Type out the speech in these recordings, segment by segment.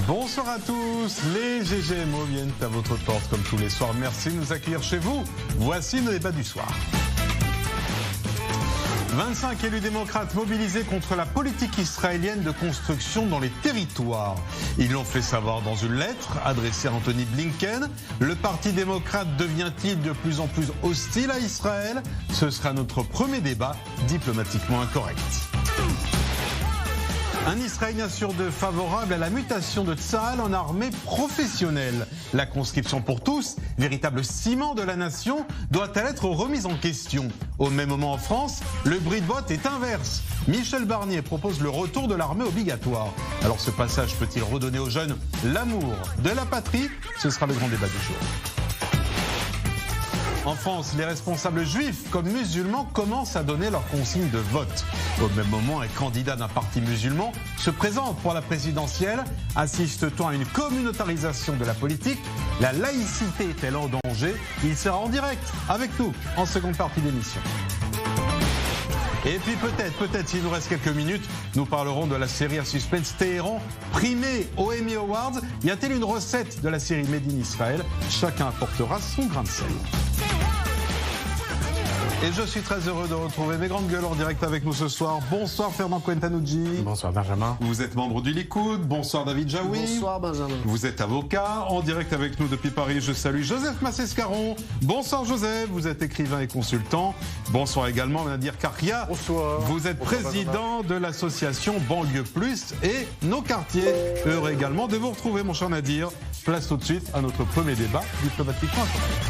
Bonsoir à tous, les GGMO viennent à votre porte comme tous les soirs. Merci de nous accueillir chez vous. Voici nos débats du soir. 25 élus démocrates mobilisés contre la politique israélienne de construction dans les territoires. Ils l'ont fait savoir dans une lettre adressée à Anthony Blinken. Le Parti démocrate devient-il de plus en plus hostile à Israël? Ce sera notre premier débat diplomatiquement incorrect. Un Israélien sur deux favorable à la mutation de Tsahal en armée professionnelle. La conscription pour tous, véritable ciment de la nation, doit-elle être remise en question? Au même moment en France, le bruit de botte est inverse. Michel Barnier propose le retour de l'armée obligatoire. Alors ce passage peut-il redonner aux jeunes l'amour de la patrie? Ce sera le grand débat du jour. En France, les responsables juifs comme musulmans commencent à donner leurs consignes de vote. Au même moment, un candidat d'un parti musulman se présente pour la présidentielle. Assiste-t-on à une communautarisation de la politique? La laïcité est-elle en danger? Il sera en direct avec nous en seconde partie d'émission. Et puis peut-être, s'il nous reste quelques minutes, nous parlerons de la série à suspense Téhéran, primée aux Emmy Awards. Y a-t-il une recette de la série Made in Israël? Chacun apportera son grain de sel. Et je suis très heureux de retrouver mes grandes gueules en direct avec nous ce soir. Bonsoir Fernand Cohen-Tannoudji. Bonsoir Benjamin. Vous êtes membre du Likoud. Bonsoir David Jaoui. Bonsoir Benjamin. Vous êtes avocat. En direct avec nous depuis Paris, je salue Joseph Massescaron. Bonsoir Joseph, vous êtes écrivain et consultant. Bonsoir également Nadir Karia. Bonsoir. Vous êtes président de l'association Banlieue Plus et nos quartiers. Heureux également de vous retrouver mon cher Nadir. Place tout de suite à notre premier débat diplomatiquement incorrect.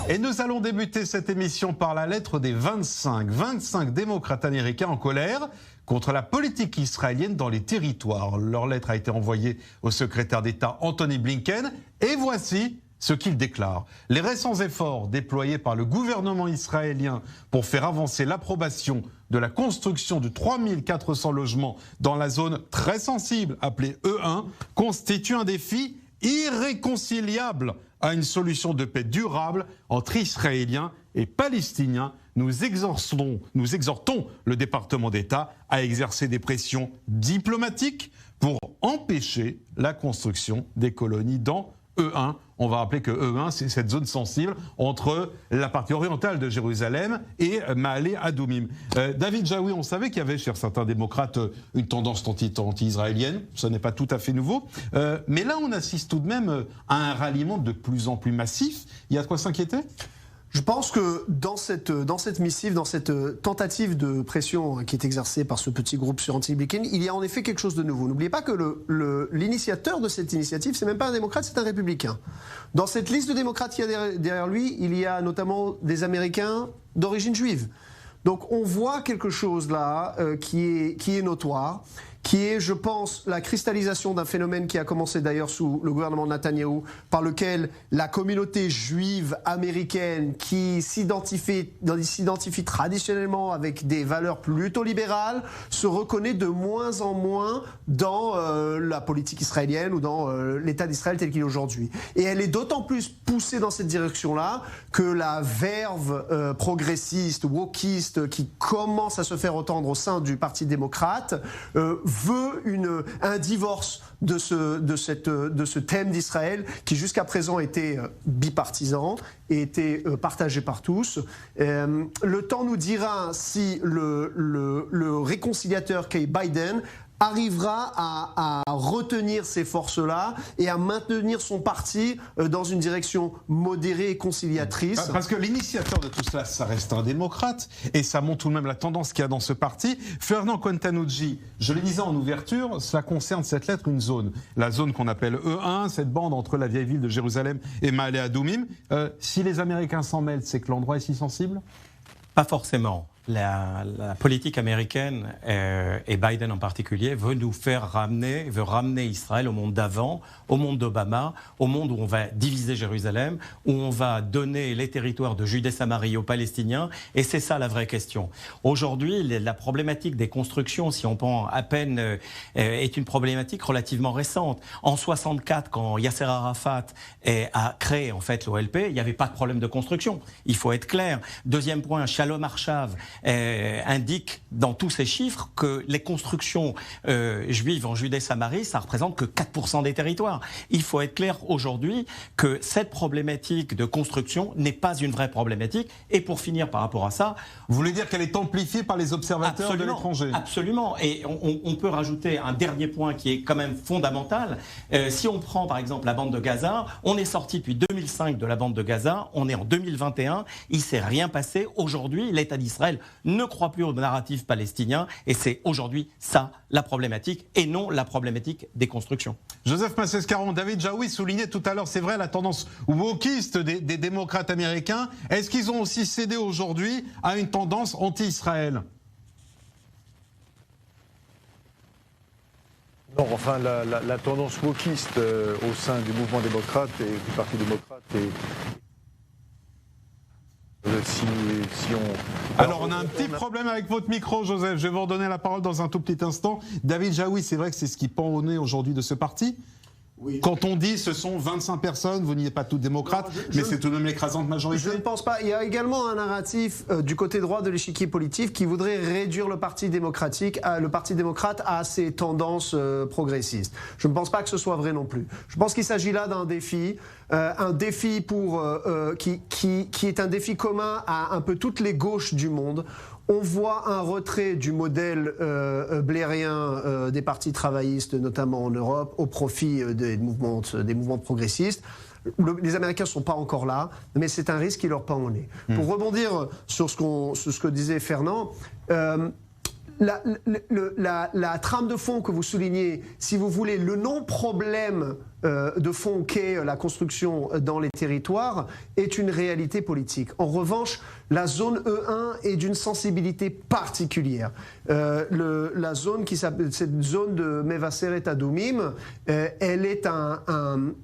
Et nous allons débuter cette émission par la lettre des 25 démocrates américains en colère contre la politique israélienne dans les territoires. Leur lettre a été envoyée au secrétaire d'État Anthony Blinken et voici ce qu'il déclare. Les récents efforts déployés par le gouvernement israélien pour faire avancer l'approbation de la construction de 3400 logements dans la zone très sensible appelée E1 constituent un défi irréconciliable à une solution de paix durable entre Israéliens et Palestiniens. Nous exhortons le département d'État à exercer des pressions diplomatiques pour empêcher la construction des colonies dans E1. On va rappeler que E1, c'est cette zone sensible entre la partie orientale de Jérusalem et Maale Adoumim. David Jaoui, on savait qu'il y avait chez certains démocrates une tendance anti-israélienne, ce n'est pas tout à fait nouveau, mais là on assiste tout de même à un ralliement de plus en plus massif. Il y a de quoi s'inquiéter ? Je pense que dans cette missive, dans cette tentative de pression qui est exercée par ce petit groupe sur Anthony Blinken, il y a en effet quelque chose de nouveau. N'oubliez pas que l'initiateur de cette initiative, c'est même pas un démocrate, c'est un républicain. Dans cette liste de démocrates qu'il y a derrière lui, il y a notamment des Américains d'origine juive. Donc on voit quelque chose là qui est notoire, qui est, je pense, la cristallisation d'un phénomène qui a commencé d'ailleurs sous le gouvernement de Netanyahou, par lequel la communauté juive américaine qui s'identifie traditionnellement avec des valeurs plutôt libérales, se reconnaît de moins en moins dans la politique israélienne ou dans l'État d'Israël tel qu'il est aujourd'hui. Et elle est d'autant plus poussée dans cette direction-là que la verve progressiste, wokiste, qui commence à se faire entendre au sein du Parti démocrate, veut un divorce de ce thème d'Israël qui jusqu'à présent était bipartisan et était partagé par tous. Le temps nous dira si le réconciliateur qu'est Biden arrivera à retenir ces forces-là et à maintenir son parti dans une direction modérée et conciliatrice. Parce que l'initiateur de tout cela, ça reste un démocrate, et ça montre tout de même la tendance qu'il y a dans ce parti. Fernand Cohen-Tannoudji, je le disais en ouverture, cela concerne cette lettre une zone, la zone qu'on appelle E1, cette bande entre la vieille ville de Jérusalem et Maale Adoumim. Si les Américains s'en mêlent, c'est que l'endroit est si sensible ? Pas forcément. La politique américaine et Biden en particulier veut ramener Israël au monde d'avant, au monde d'Obama, au monde où on va diviser Jérusalem, où on va donner les territoires de Judée-Samarie aux Palestiniens, et c'est ça la vraie question. Aujourd'hui, la problématique des constructions, si on prend à peine, est une problématique relativement récente. En 64, quand Yasser Arafat a créé en fait l'OLP, il n'y avait pas de problème de construction. Il faut être clair. Deuxième point, Shalom Arshav indique dans tous ces chiffres que les constructions juives en Judée-Samarie, ça représente que 4% des territoires. Il faut être clair aujourd'hui que cette problématique de construction n'est pas une vraie problématique. Et pour finir par rapport à ça... Vous voulez dire qu'elle est amplifiée par les observateurs de l'étranger? Absolument. Et on peut rajouter un dernier point qui est quand même fondamental. Si on prend par exemple la bande de Gaza, on est sorti depuis 2005 de la bande de Gaza, on est en 2021, il ne s'est rien passé. Aujourd'hui, l'État d'Israël ne croit plus au narratif palestinien et c'est aujourd'hui ça la problématique et non la problématique des constructions. Joseph Massescaron, David Jaoui soulignait tout à l'heure, c'est vrai, la tendance wokiste des démocrates américains. Est-ce qu'ils ont aussi cédé aujourd'hui à une tendance anti-Israël? Non, enfin, la tendance wokiste au sein du mouvement démocrate et du Parti démocrate Alors, on a un petit problème avec votre micro, Joseph. Je vais vous redonner la parole dans un tout petit instant. David Jaoui, c'est vrai que c'est ce qui pend au nez aujourd'hui de ce parti? Oui. Quand on dit ce sont 25 personnes, vous n'y êtes pas tous démocrates, mais c'est tout de même l'écrasante majorité. Je ne pense pas. Il y a également un narratif du côté droit de l'échiquier politique qui voudrait réduire le Parti démocrate à ses tendances progressistes. Je ne pense pas que ce soit vrai non plus. Je pense qu'il s'agit là d'un défi, qui est un défi commun à un peu toutes les gauches du monde. On voit un retrait du modèle blairien des partis travaillistes, notamment en Europe, au profit des mouvements progressistes. Les Américains ne sont pas encore là, mais c'est un risque qui leur pend au nez. Pour rebondir sur ce que disait Fernand, la trame de fond que vous soulignez, si vous voulez, le non-problème de fond qu'est la construction dans les territoires est une réalité politique. En revanche, la zone E1 est d'une sensibilité particulière. La zone cette zone de Mevaseret Adumim, elle est un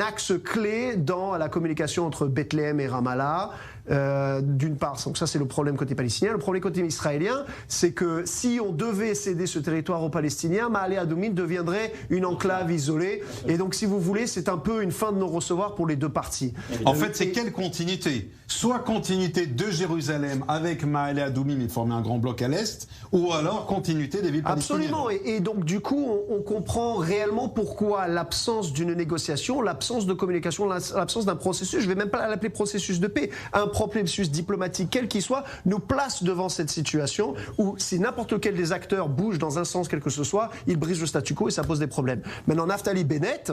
axe clé dans la communication entre Bethléem et Ramallah. D'une part, donc ça c'est le problème côté palestinien. Le problème côté israélien, c'est que si on devait céder ce territoire aux Palestiniens, Ma'ale Adumim deviendrait une enclave isolée. Et donc, si vous voulez, c'est un peu une fin de non-recevoir pour les deux parties. En fait, c'est quelle continuité? Soit continuité de Jérusalem avec Ma'ale Adumim et former un grand bloc à l'est, ou alors continuité des villes palestiniennes. Absolument. Et donc, du coup, on comprend réellement pourquoi l'absence d'une négociation, l'absence de communication, l'absence d'un processus, je ne vais même pas l'appeler processus de paix, un processus diplomatique quel qu'il soit, nous place devant cette situation où si n'importe lequel des acteurs bouge dans un sens quel que ce soit, il brise le statu quo et ça pose des problèmes. Maintenant, Naftali Bennett,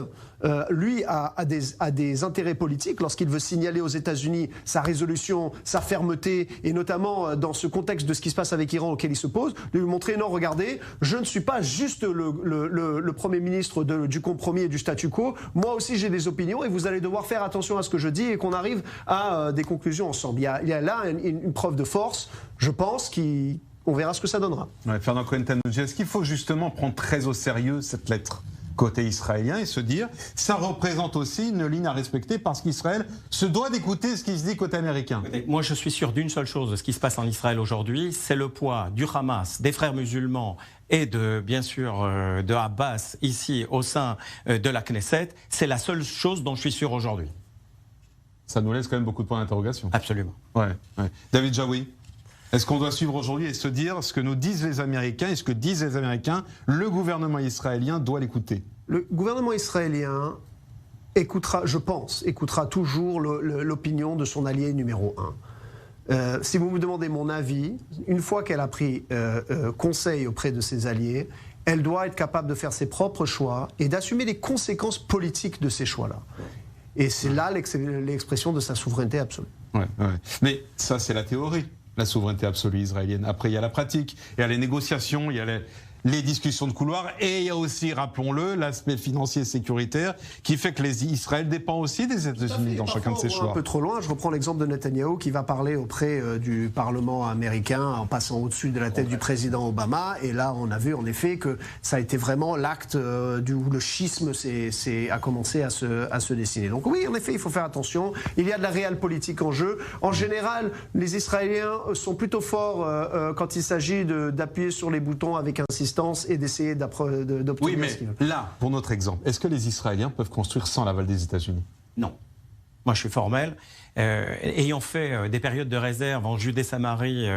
lui, a des intérêts politiques lorsqu'il veut signaler aux États-Unis sa résolution, sa fermeté, et notamment dans ce contexte de ce qui se passe avec l'Iran auquel il s'oppose, de lui montrer, non, regardez, je ne suis pas juste le Premier ministre du compromis et du statu quo, moi aussi j'ai des opinions et vous allez devoir faire attention à ce que je dis et qu'on arrive à des conclusions ensemble. Il y a là une preuve de force, je pense, on verra ce que ça donnera. Ouais, Fernand Cohen-Tannoudji, est-ce qu'il faut justement prendre très au sérieux cette lettre côté israélien et se dire ça représente aussi une ligne à respecter parce qu'Israël se doit d'écouter ce qui se dit côté américain? Moi, je suis sûr d'une seule chose de ce qui se passe en Israël aujourd'hui, c'est le poids du Hamas, des frères musulmans et bien sûr de Abbas ici au sein de la Knesset. C'est la seule chose dont je suis sûr aujourd'hui. Ça nous laisse quand même beaucoup de points d'interrogation. Absolument. Ouais. David Jaoui, est-ce qu'on doit suivre aujourd'hui et se dire ce que nous disent les Américains et ce que disent les Américains, le gouvernement israélien doit l'écouter? Le gouvernement israélien écoutera toujours l'opinion de son allié numéro 1. Si vous me demandez mon avis, une fois qu'elle a pris conseil auprès de ses alliés, elle doit être capable de faire ses propres choix et d'assumer les conséquences politiques de ces choix-là. Et c'est là l'expression de sa souveraineté absolue. Ouais. Mais ça, c'est la théorie, la souveraineté absolue israélienne. Après, il y a la pratique, il y a les négociations, il y a les discussions de couloir, et il y a aussi, rappelons-le, l'aspect financier et sécuritaire qui fait que Israël dépend aussi des États-Unis dans chacun de ses choix. Un peu trop loin, je reprends l'exemple de Netanyahou qui va parler auprès du Parlement américain en passant au-dessus de la tête du président Obama, et là on a vu en effet que ça a été vraiment l'acte où le schisme a commencé à se dessiner. Donc oui, en effet, il faut faire attention, il y a de la réelle politique en jeu. En général, les Israéliens sont plutôt forts quand il s'agit d'appuyer sur les boutons avec insistance et d'essayer d'obtenir ce qu'ils veulent. Là, pour notre exemple, est-ce que les Israéliens peuvent construire sans l'aval des États-Unis? Non. moi je suis formel, ayant fait des périodes de réserve en Judée-Samarie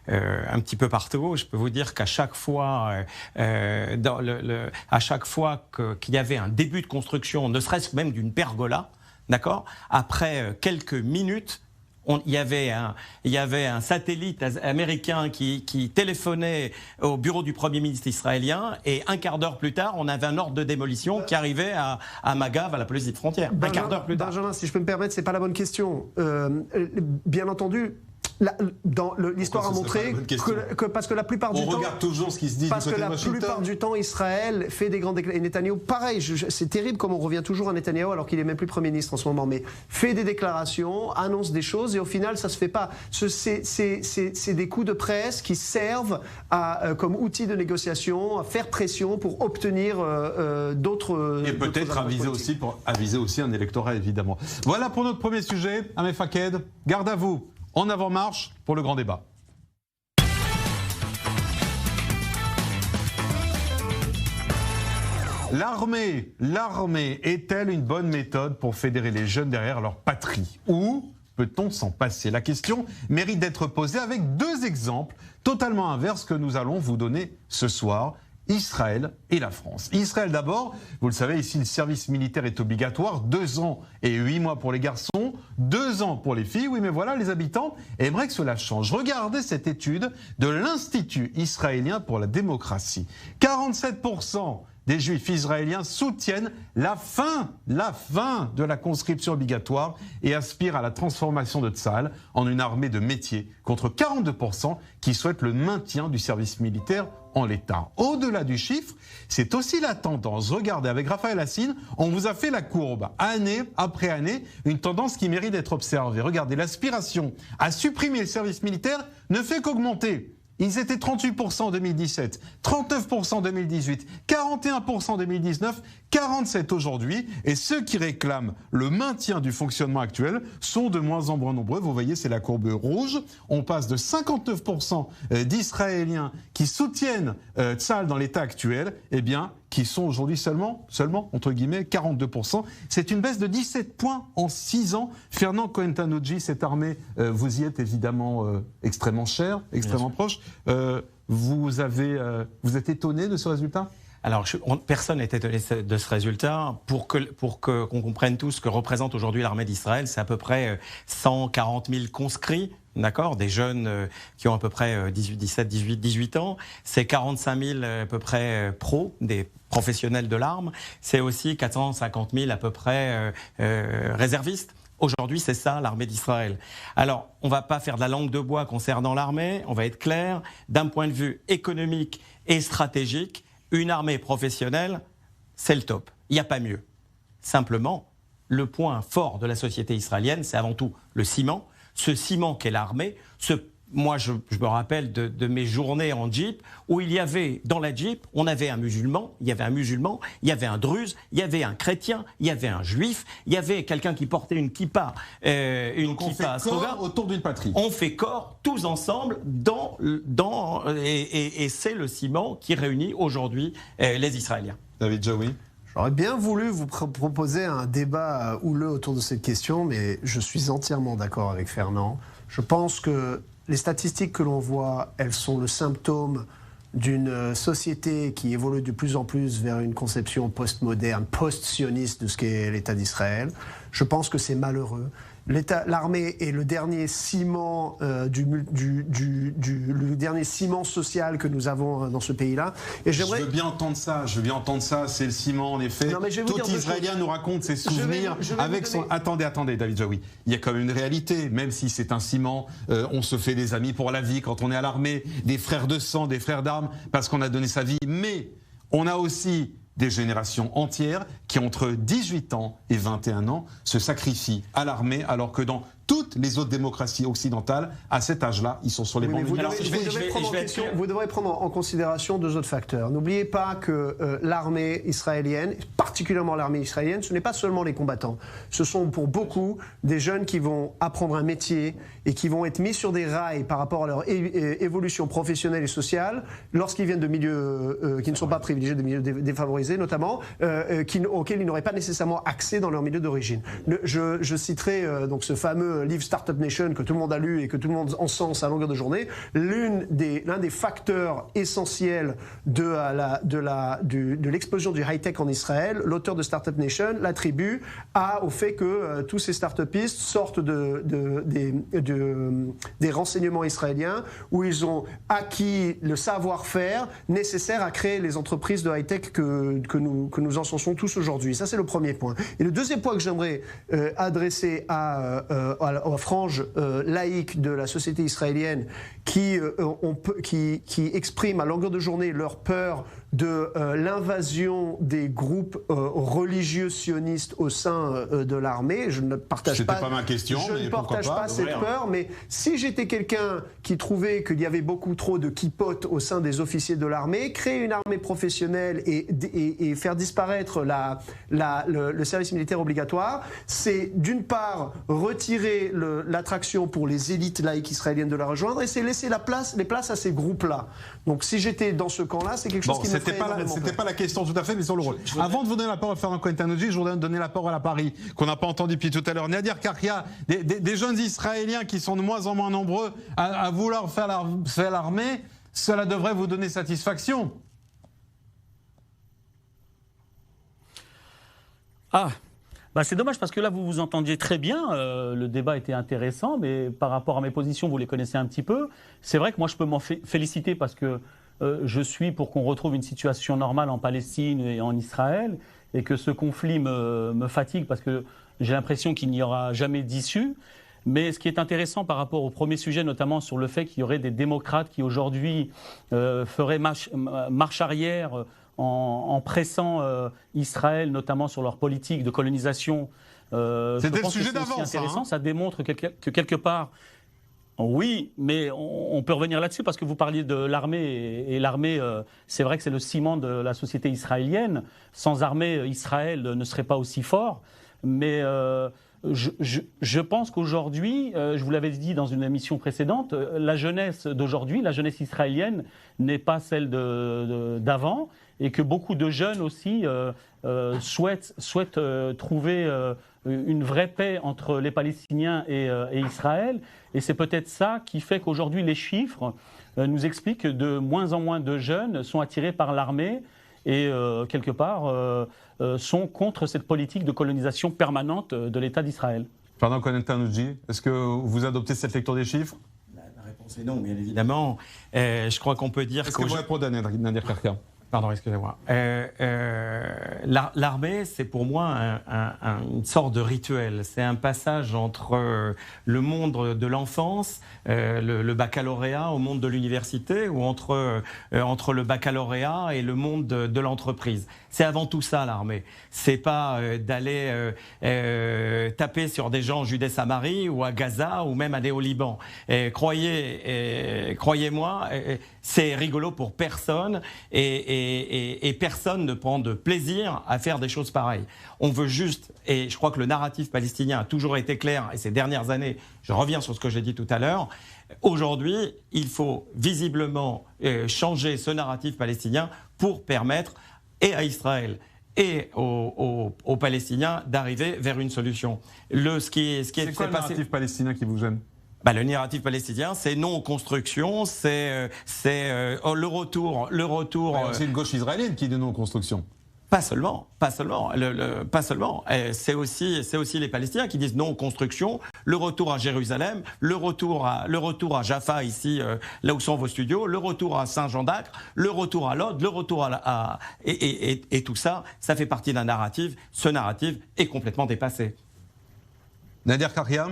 un petit peu partout, je peux vous dire qu'à chaque fois, à chaque fois qu'il y avait un début de construction, ne serait-ce même d'une pergola, d'accord, après quelques minutes, il y avait un satellite américain qui téléphonait au bureau du Premier ministre israélien et un quart d'heure plus tard, on avait un ordre de démolition qui arrivait à Magav, à la police des frontières. Un quart d'heure plus tard. Benjamin, si je peux me permettre, c'est pas la bonne question. Bien entendu. L'histoire a montré que parce que la plupart du temps, on regarde toujours ce qui se dit du côté de Washington. Parce que la plupart du temps, Israël fait des grandes déclarations. Et Netanyahou, pareil, c'est terrible comme on revient toujours à Netanyahou alors qu'il est même plus Premier ministre en ce moment, mais fait des déclarations, annonce des choses et au final, ça se fait pas. C'est des coups de presse qui servent comme outil de négociation, à faire pression pour obtenir d'autres. Et peut-être aviser aussi un électorat, évidemment. Voilà pour notre premier sujet. Amé Faked, garde à vous. En avant-marche pour le grand débat. L'armée est-elle une bonne méthode pour fédérer les jeunes derrière leur patrie? Ou peut-on s'en passer? La question mérite d'être posée avec deux exemples totalement inverses que nous allons vous donner ce soir. Israël et la France. Israël d'abord, vous le savez, ici le service militaire est obligatoire, 2 ans et 8 mois pour les garçons, 2 ans pour les filles. Oui, mais voilà, les habitants aimeraient que cela change. Regardez cette étude de l'Institut israélien pour la démocratie. 47% des juifs israéliens soutiennent la fin de la conscription obligatoire et aspirent à la transformation de Tsahal en une armée de métier, contre 42% qui souhaitent le maintien du service militaire en l'état. Au-delà du chiffre, c'est aussi la tendance. Regardez, avec Raphaël Hassine, on vous a fait la courbe, année après année, une tendance qui mérite d'être observée. Regardez, l'aspiration à supprimer le service militaire ne fait qu'augmenter. Ils étaient 38% en 2017, 39% en 2018, 41% en 2019, 47% aujourd'hui. Et ceux qui réclament le maintien du fonctionnement actuel sont de moins en moins nombreux. Vous voyez, c'est la courbe rouge. On passe de 59% d'Israéliens qui soutiennent Tsahal dans l'état actuel, eh bien, qui sont aujourd'hui seulement, entre guillemets, 42%. C'est une baisse de 17 points en 6 ans. Fernand Cohen-Tannoudji, cette armée, vous y êtes évidemment extrêmement cher, extrêmement proche. Vous êtes étonné de ce résultat ? Alors, personne n'est étonné de ce résultat. Pour qu'on comprenne tous ce que représente aujourd'hui l'armée d'Israël, c'est à peu près 140 000 conscrits, d'accord, des jeunes qui ont à peu près 18 ans. C'est 45 000 à peu près pros, des professionnels de l'arme. C'est aussi 450 000 à peu près réservistes. Aujourd'hui, c'est ça, l'armée d'Israël. Alors, on ne va pas faire de la langue de bois concernant l'armée, on va être clair. D'un point de vue économique et stratégique, une armée professionnelle, c'est le top. Il n'y a pas mieux. Simplement, le point fort de la société israélienne, c'est avant tout le ciment. Ce ciment qu'est l'armée, moi, je me rappelle de mes journées en Jeep où il y avait, dans la Jeep, on avait un musulman, il y avait un druze, il y avait un chrétien, il y avait un juif, il y avait quelqu'un qui portait une kippa, autour d'une patrie. On fait corps tous ensemble et c'est le ciment qui réunit aujourd'hui les Israéliens. David Jaoui. J'aurais bien voulu vous proposer un débat houleux autour de cette question, mais je suis entièrement d'accord avec Fernand. Je pense que les statistiques que l'on voit, elles sont le symptôme d'une société qui évolue de plus en plus vers une conception postmoderne, post-sioniste de ce qu'est l'État d'Israël. Je pense que c'est malheureux. L'armée est le dernier ciment le dernier ciment social que nous avons dans ce pays-là. Et je veux bien entendre ça. C'est le ciment, en effet. Tout Israélien nous raconte ses souvenirs avec son. Attendez, David Jaoui. Il y a quand même une réalité. Même si c'est un ciment, on se fait des amis pour la vie quand on est à l'armée, des frères de sang, des frères d'armes, parce qu'on a donné sa vie. Mais on a aussi des générations entières qui, entre 18 ans et 21 ans, se sacrifient à l'armée, alors que dans toutes les autres démocraties occidentales, à cet âge-là, ils sont sur les bancs. Vous devrez prendre en considération 2 autres facteurs. N'oubliez pas que l'armée israélienne, particulièrement l'armée israélienne, ce n'est pas seulement les combattants. Ce sont pour beaucoup des jeunes qui vont apprendre un métier et qui vont être mis sur des rails par rapport à leur évolution professionnelle et sociale lorsqu'ils viennent de milieux qui ne sont pas privilégiés, de milieux défavorisés notamment, auxquels ils n'auraient pas nécessairement accès dans leur milieu d'origine. Je citerai donc ce fameux livre Startup Nation que tout le monde a lu et que tout le monde encense à longueur de journée. L'un des facteurs essentiels de l'explosion du high-tech en Israël, l'auteur de Startup Nation l'attribue au fait que tous ces start-upistes sortent des renseignements israéliens où ils ont acquis le savoir-faire nécessaire à créer les entreprises de high-tech que nous encensons tous aujourd'hui. Ça, c'est le premier point. Et le deuxième point que j'aimerais adresser à la frange laïque de la société israélienne qui expriment à longueur de journée leur peur de l'invasion des groupes religieux sionistes au sein de l'armée. Je ne partage pas, ma question, je ne partage pas cette peur, mais si j'étais quelqu'un qui trouvait qu'il y avait beaucoup trop de kippot au sein des officiers de l'armée, créer une armée professionnelle et faire disparaître le service militaire obligatoire, c'est d'une part retirer l'attraction pour les élites laïques israéliennes de la rejoindre et c'est laisser les places à ces groupes-là. Donc si j'étais dans ce camp-là, c'est quelque chose qui me ferait énormément peur. C'était pas la question tout à fait, mais sur le rôle. Avant de vous donner la parole à Fernand Cohen-Tannoudji, je voudrais donner la parole à Paris, qu'on n'a pas entendu depuis tout à l'heure. Nadir Karia, des jeunes Israéliens qui sont de moins en moins nombreux à vouloir faire l'armée, cela devrait vous donner satisfaction. C'est dommage parce que là, vous vous entendiez très bien, le débat était intéressant, mais par rapport à mes positions, vous les connaissez un petit peu. C'est vrai que moi, je peux m'en féliciter parce que je suis pour qu'on retrouve une situation normale en Palestine et en Israël, et que ce conflit me fatigue parce que j'ai l'impression qu'il n'y aura jamais d'issue. Mais ce qui est intéressant par rapport au premier sujet, notamment sur le fait qu'il y aurait des démocrates qui aujourd'hui feraient marche arrière en pressant Israël, notamment sur leur politique de colonisation. C'était le sujet d'avant, intéressant. Ça démontre que quelque part, oui, mais on peut revenir là-dessus parce que vous parliez de l'armée et l'armée, c'est vrai que c'est le ciment de la société israélienne. Sans armée, Israël ne serait pas aussi fort. Mais je pense qu'aujourd'hui, je vous l'avais dit dans une émission précédente, la jeunesse d'aujourd'hui, la jeunesse israélienne n'est pas celle d'avant et que beaucoup de jeunes aussi souhaitent trouver une vraie paix entre les Palestiniens et Israël. Et c'est peut-être ça qui fait qu'aujourd'hui, les chiffres nous expliquent que de moins en moins de jeunes sont attirés par l'armée et quelque part sont contre cette politique de colonisation permanente de l'État d'Israël. Fernand Cohen-Tannoudji, est-ce que vous adoptez cette lecture des chiffres ? La réponse est non, bien évidemment. Je crois qu'on peut dire que vous êtes pro Nadir Karia ? Pardon, excusez-moi. L'armée, c'est pour moi une sorte de rituel. C'est un passage entre le monde de l'enfance, le baccalauréat, au monde de l'université, ou entre le baccalauréat et le monde de l'entreprise. C'est avant tout ça, l'armée. C'est pas d'aller taper sur des gens en Judée-Samarie ou à Gaza ou même aller au Liban. Croyez-moi, c'est rigolo pour personne et personne ne prend de plaisir à faire des choses pareilles. On veut juste, et je crois que le narratif palestinien a toujours été clair, et ces dernières années, je reviens sur ce que j'ai dit tout à l'heure, aujourd'hui, il faut visiblement changer ce narratif palestinien pour permettre et à Israël et aux Palestiniens d'arriver vers une solution. C'est quoi le narratif palestinien qui vous gêne ? Le narratif palestinien, c'est non aux constructions, c'est le retour. C'est une gauche israélienne qui dit non aux constructions. Pas seulement. C'est aussi les Palestiniens qui disent non aux constructions, le retour à Jérusalem, le retour à Jaffa ici, là où sont vos studios, le retour à Saint-Jean-d'Acre, le retour à Lod, le retour et tout ça, ça fait partie d'un narratif. Ce narratif est complètement dépassé. Nadir Karia ?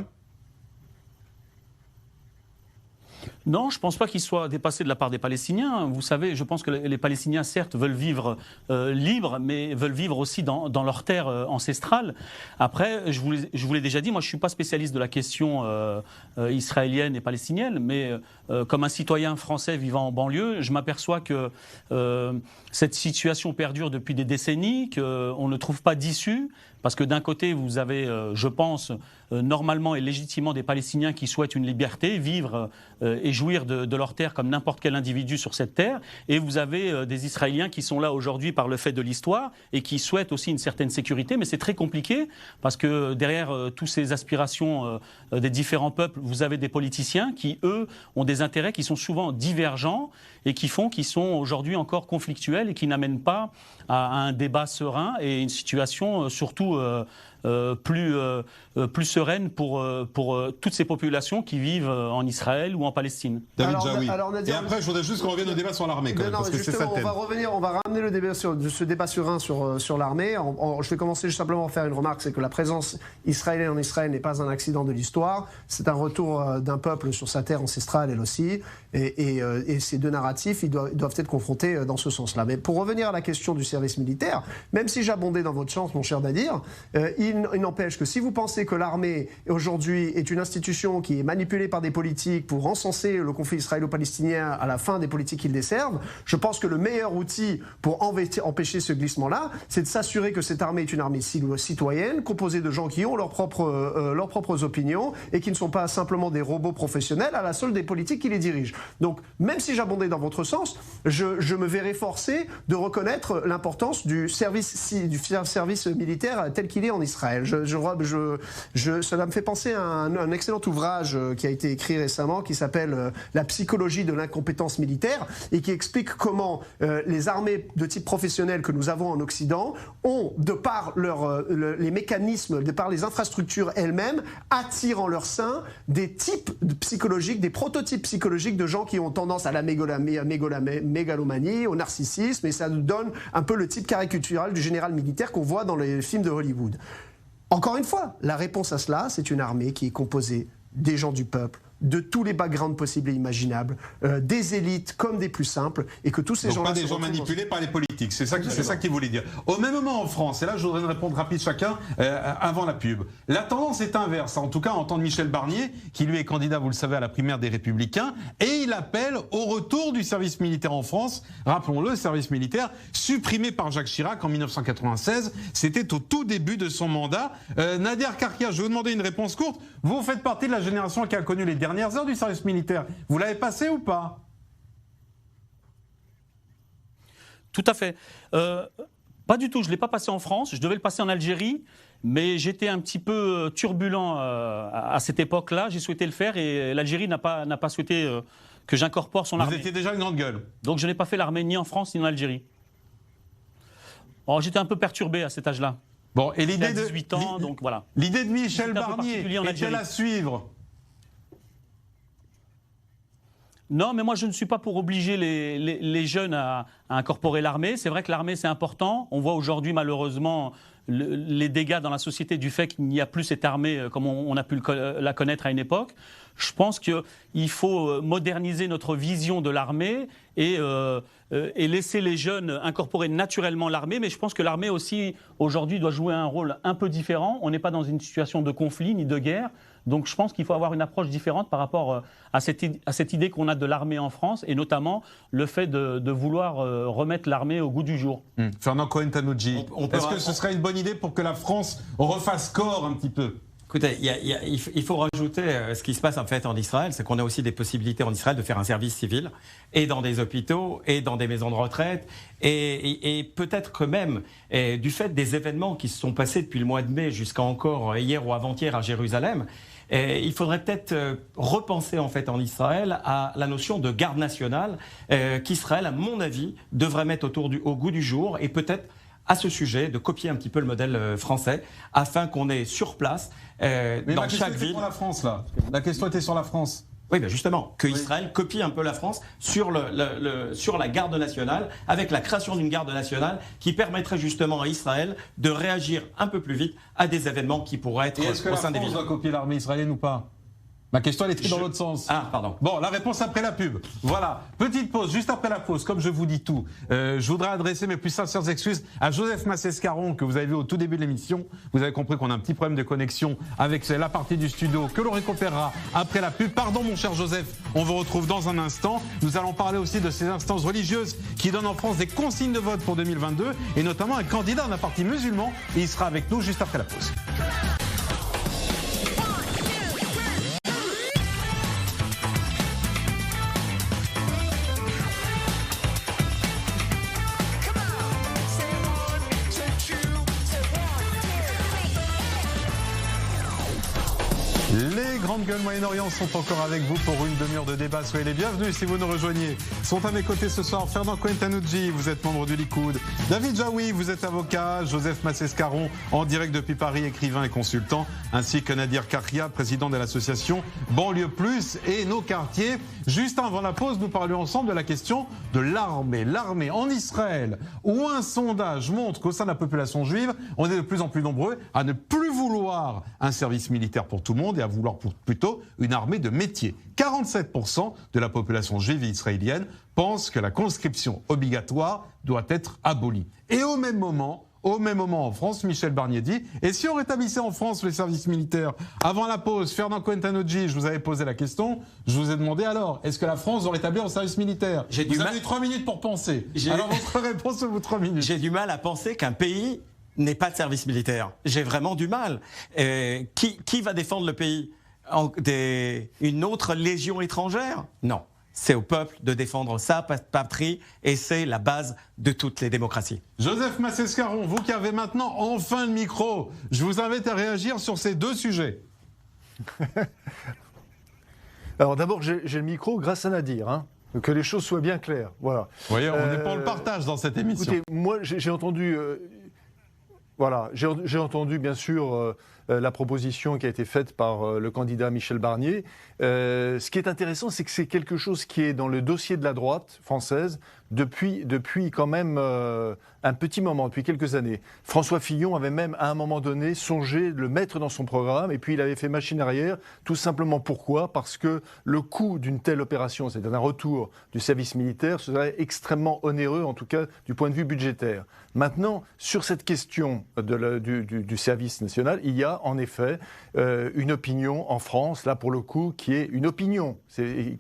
Non, je ne pense pas qu'il soit dépassé de la part des Palestiniens. Vous savez, je pense que les Palestiniens, certes, veulent vivre libres, mais veulent vivre aussi dans leur terre ancestrale. Après, je vous l'ai déjà dit, moi je ne suis pas spécialiste de la question israélienne et palestinienne, mais comme un citoyen français vivant en banlieue, je m'aperçois que cette situation perdure depuis des décennies, qu'on ne trouve pas d'issue, Parce que d'un côté, vous avez, je pense, normalement et légitimement des Palestiniens qui souhaitent une liberté, vivre et jouir de leur terre comme n'importe quel individu sur cette terre. Et vous avez des Israéliens qui sont là aujourd'hui par le fait de l'histoire et qui souhaitent aussi une certaine sécurité. Mais c'est très compliqué parce que derrière toutes ces aspirations des différents peuples, vous avez des politiciens qui, eux, ont des intérêts qui sont souvent divergents et qui font qu'ils sont aujourd'hui encore conflictuels et qui n'amènent pas à un débat serein et une situation surtout plus sereine pour toutes ces populations qui vivent en Israël ou en Palestine. David Alors, Jaoui. alors, Nadir, Et après, je voudrais juste qu'on revienne au débat sur l'armée, quand même, parce que c'est ça le thème. on va ramener le débat ce débat serein sur l'armée. Je vais commencer juste simplement par faire une remarque, c'est que la présence israélienne en Israël n'est pas un accident de l'histoire, c'est un retour d'un peuple sur sa terre ancestrale, elle aussi, et ces deux narratifs, ils doivent être confrontés dans ce sens-là. Mais pour revenir à la question du service militaire, même si j'abondais dans votre sens, mon cher Nadir, il n'empêche que si vous pensez que l'armée aujourd'hui est une institution qui est manipulée par des politiques pour encenser le conflit israélo-palestinien à la fin des politiques qu'ils desservent, je pense que le meilleur outil pour empêcher ce glissement-là, c'est de s'assurer que cette armée est une armée citoyenne, composée de gens qui ont leurs propres opinions et qui ne sont pas simplement des robots professionnels à la solde des politiques qui les dirigent. Donc, même si j'abondais dans votre sens, je me verrais forcé de reconnaître l'importance du service militaire tel qu'il est en Israël. Cela me fait penser à un excellent ouvrage qui a été écrit récemment qui s'appelle « La psychologie de l'incompétence militaire » et qui explique comment les armées de type professionnel que nous avons en Occident ont, de par les mécanismes, de par les infrastructures elles-mêmes, attirent en leur sein des types psychologiques, des prototypes psychologiques de gens qui ont tendance à la mégalomanie, au narcissisme, et ça nous donne un peu le type caricatural du général militaire qu'on voit dans les films de Hollywood. Encore une fois, la réponse à cela, c'est une armée qui est composée des gens du peuple, de tous les backgrounds possibles et imaginables, des élites comme des plus simples, et que tous ces gens-là... Donc pas des gens manipulés par les politiques, c'est ça qu'il voulait dire. Au même moment en France, et là je voudrais une réponse rapide chacun avant la pub, la tendance est inverse, en tout cas en temps de Michel Barnier, qui lui est candidat, vous le savez, à la primaire des Républicains, et il appelle au retour du service militaire en France. Rappelons-le, service militaire supprimé par Jacques Chirac en 1996, c'était au tout début de son mandat. Nadir Karkia, je vais vous demander une réponse courte. Vous faites partie de la génération qui a connu les dernières heures du service militaire. Vous l'avez passé ou pas ? Tout à fait. Pas du tout. Je ne l'ai pas passé en France. Je devais le passer en Algérie. Mais j'étais un petit peu turbulent à cette époque-là. J'ai souhaité le faire et l'Algérie n'a pas souhaité que j'incorpore son armée. Vous étiez déjà une grande gueule. Donc je n'ai pas fait l'armée ni en France ni en Algérie. Alors j'étais un peu perturbé à cet âge-là. Bon, et l'idée de 18 ans, donc voilà. L'idée de Michel Barnier est-elle à suivre ? Non, mais moi je ne suis pas pour obliger les jeunes à incorporer l'armée. C'est vrai que l'armée c'est important. On voit aujourd'hui malheureusement les dégâts dans la société du fait qu'il n'y a plus cette armée comme on a pu la connaître à une époque. Je pense qu'il faut moderniser notre vision de l'armée et laisser les jeunes incorporer naturellement l'armée. Mais je pense que l'armée aussi aujourd'hui doit jouer un rôle un peu différent. On n'est pas dans une situation de conflit ni de guerre. Donc je pense qu'il faut avoir une approche différente par rapport à cette idée qu'on a de l'armée en France et notamment le fait de vouloir remettre l'armée au goût du jour. Fernand Cohen-Tannoudji, est-ce que ce serait une bonne idée pour que la France refasse corps un petit peu ? Écoutez, il faut rajouter ce qui se passe en fait en Israël, c'est qu'on a aussi des possibilités en Israël de faire un service civil, et dans des hôpitaux, et dans des maisons de retraite, et peut-être que même du fait des événements qui se sont passés depuis le mois de mai jusqu'à encore hier ou avant-hier à Jérusalem, il faudrait peut-être repenser en fait en Israël à la notion de garde nationale qu'Israël, à mon avis, devrait mettre au goût du jour, et peut-être à ce sujet, de copier un petit peu le modèle français, afin qu'on ait sur place, dans chaque ville... Mais la question était sur la France, là. La question était sur la France. Oui, ben justement, que Israël copie un peu la France sur la garde nationale, avec la création d'une garde nationale qui permettrait justement à Israël de réagir un peu plus vite à des événements qui pourraient être au sein des villes. Est-ce que la France doit copier l'armée israélienne ou pas ? Ma question, elle est dans l'autre sens. Ah, pardon. Bon, la réponse après la pub. Voilà. Petite pause, juste après la pause, comme je vous dis tout. Je voudrais adresser mes plus sincères excuses à Joseph Massescaron, que vous avez vu au tout début de l'émission. Vous avez compris qu'on a un petit problème de connexion avec la partie du studio que l'on récupérera après la pub. Pardon, mon cher Joseph, on vous retrouve dans un instant. Nous allons parler aussi de ces instances religieuses qui donnent en France des consignes de vote pour 2022, et notamment un candidat d'un parti musulman. Et il sera avec nous juste après la pause. Les grandes gueules Moyen-Orient sont encore avec vous pour une demi-heure de débat. Soyez les bienvenus si vous nous rejoignez. Sont à mes côtés ce soir Fernand Cohen-Tannoudji, vous êtes membre du Likoud. David Jaoui, vous êtes avocat. Joseph Massescaron, en direct depuis Paris, écrivain et consultant. Ainsi que Nadir Karia, président de l'association Banlieue Plus et nos quartiers. Juste avant la pause, nous parlions ensemble de la question de l'armée. L'armée en Israël, où un sondage montre qu'au sein de la population juive, on est de plus en plus nombreux à ne plus vouloir un service militaire pour tout le monde et à vouloir plutôt une armée de métier. 47% de la population juive israélienne pense que la conscription obligatoire doit être abolie. Et au même moment en France, Michel Barnier dit « Et si on rétablissait en France le service militaire ?» Avant la pause, Fernand Cohen-Tannoudji, je vous avais posé la question, je vous ai demandé alors, est-ce que la France doit rétablir le service militaire ? Vous avez 3 minutes pour penser. Alors votre réponse, vous 3 minutes. J'ai du mal à penser qu'un pays n'ait pas de service militaire. J'ai vraiment du mal. Qui va défendre le pays ? Une autre légion étrangère ? Non. C'est au peuple de défendre sa patrie et c'est la base de toutes les démocraties. Joseph Massescaron, vous qui avez maintenant enfin le micro, je vous invite à réagir sur ces deux sujets. Alors d'abord, j'ai le micro grâce à Nadir, hein, que les choses soient bien claires. Voilà. Vous voyez, on n'est pas le partage dans cette émission. Écoutez, moi j'ai entendu... Voilà, j'ai entendu bien sûr la proposition qui a été faite par le candidat Michel Barnier. Ce qui est intéressant, c'est que c'est quelque chose qui est dans le dossier de la droite française depuis quand même un petit moment, depuis quelques années. François Fillon avait même à un moment donné songé de le mettre dans son programme et puis il avait fait machine arrière, tout simplement pourquoi ? Parce que le coût d'une telle opération, c'est-à-dire un retour du service militaire, serait extrêmement onéreux, en tout cas du point de vue budgétaire. Maintenant, sur cette question du service national, il y a en effet une opinion en France, là pour le coup, qui est une opinion,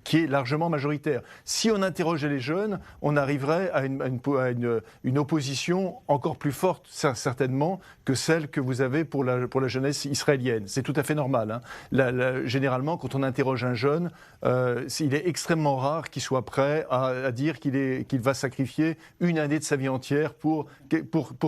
qui est largement majoritaire. Si on interrogeait les jeunes, on arriverait à une opposition encore plus forte, certainement, que celle que vous avez pour la jeunesse israélienne. C'est tout à fait normal. Hein. Généralement, quand on interroge un jeune, il est extrêmement rare qu'il soit prêt à dire qu'il va sacrifier une année de sa vie entière pour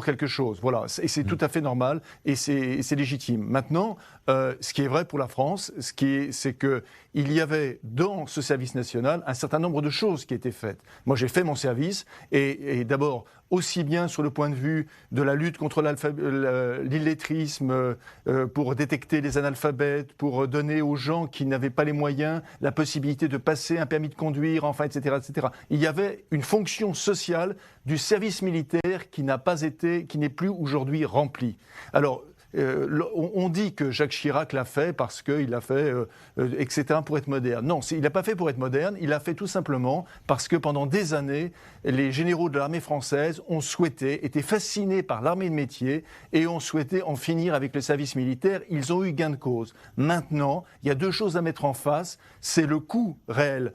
quelque chose. Voilà. Et c'est tout à fait normal et c'est légitime. Maintenant, ce qui est vrai pour la France, c'est qu'il y avait dans ce service national un certain nombre de choses qui étaient faites. Moi, j'ai fait mon service et d'abord, aussi bien sur le point de vue de la lutte contre l'illettrisme, pour détecter les analphabètes, pour donner aux gens qui n'avaient pas les moyens la possibilité de passer un permis de conduire, enfin, etc., etc. Il y avait une fonction sociale du service militaire qui n'est plus aujourd'hui remplie. Alors, on dit que Jacques Chirac l'a fait parce qu'il l'a fait, etc., pour être moderne. Non, il n'a pas fait pour être moderne, il l'a fait tout simplement parce que pendant des années, les généraux de l'armée française étaient fascinés par l'armée de métier et ont souhaité en finir avec le service militaire. Ils ont eu gain de cause. Maintenant, il y a deux choses à mettre en face. C'est le coût réel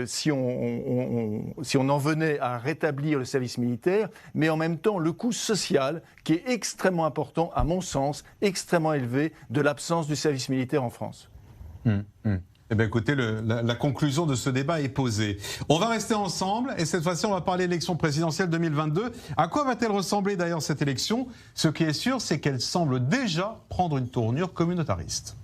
si on en venait à rétablir le service militaire, mais en même temps le coût social qui est extrêmement important, à mon sens, extrêmement élevé de l'absence du service militaire en France. Eh bien, écoutez, la conclusion de ce débat est posée. On va rester ensemble et cette fois-ci, on va parler de l'élection présidentielle 2022. À quoi va-t-elle ressembler d'ailleurs cette élection ? Ce qui est sûr, c'est qu'elle semble déjà prendre une tournure communautariste.